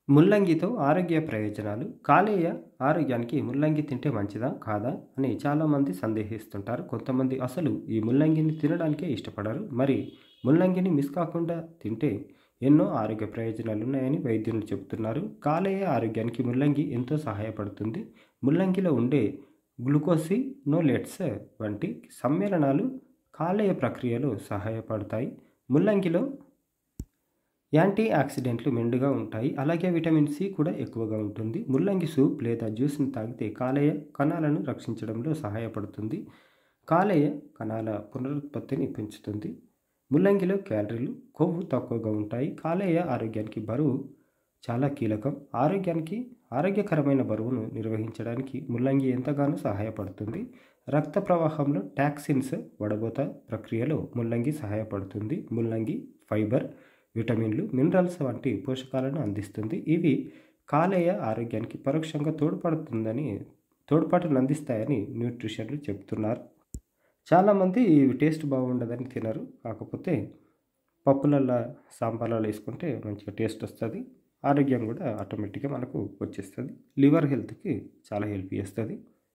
ముల్లంగితో ఆరోగ్య ప్రయోజనాలు. కాలేయ ఆరోగ్యానికి ముల్లంగి తింటే మంచిదా? కాదా? అని చాలామంది సందేహిస్తుంటారు. కొంతమంది అసలు ఈ ముల్లంగిని తినడానికే ఇష్టపడరు. మరి ముల్లంగిని మిస్ కాకుండా తింటే ఎన్నో ఆరోగ్య ప్రయోజనాలున్నాయని వైద్యులు చెబుతున్నారు. కాలేయ ఆరోగ్యానికి ముల్లంగి ఎంతో సహాయపడుతుంది. ముల్లంగిలో ఉండే గ్లూకోసినోలేట్స్ వంటి సమ్మేళనాలు కాలేయ ప్రక్రియలో సహాయపడతాయి. ముల్లంగిలో యాంటీ ఆక్సిడెంట్లు మెండుగా ఉంటాయి. అలాగే విటమిన్ సి కూడా ఎక్కువగా ఉంటుంది. ముల్లంగి సూప్ లేదా జ్యూస్ని తాగితే కాలేయ కణాలను రక్షించడంలో సహాయపడుతుంది. కాలేయ కణాల పునరుత్పత్తిని పెంచుతుంది. ముల్లంగిలో క్యాలరీలు, కొవ్వు తక్కువగా ఉంటాయి. కాలేయ ఆరోగ్యానికి బరువు చాలా కీలకం. ఆరోగ్యకరమైన బరువును నిర్వహించడానికి ముల్లంగి ఎంతగానో సహాయపడుతుంది. రక్త ప్రవాహంలో టాక్సిన్స్ వడబోత ప్రక్రియలో ముల్లంగి సహాయపడుతుంది. ముల్లంగి ఫైబర్, విటమిన్లు, మినరల్స్ వంటి పోషకాలను అందిస్తుంది. ఇవి కాలేయ ఆరోగ్యానికి పరోక్షంగా తోడ్పాటును అందిస్తాయని న్యూట్రిషన్లు చెబుతున్నారు. చాలామంది ఇవి టేస్ట్ బాగుండదని తినరు. కాకపోతే పప్పులల్లో, సాంబార్లలో వేసుకుంటే మంచిగా టేస్ట్ వస్తుంది. ఆరోగ్యం కూడా ఆటోమేటిక్గా మనకు వచ్చేస్తుంది. లివర్ హెల్త్కి చాలా హెల్ప్ చేస్తుంది.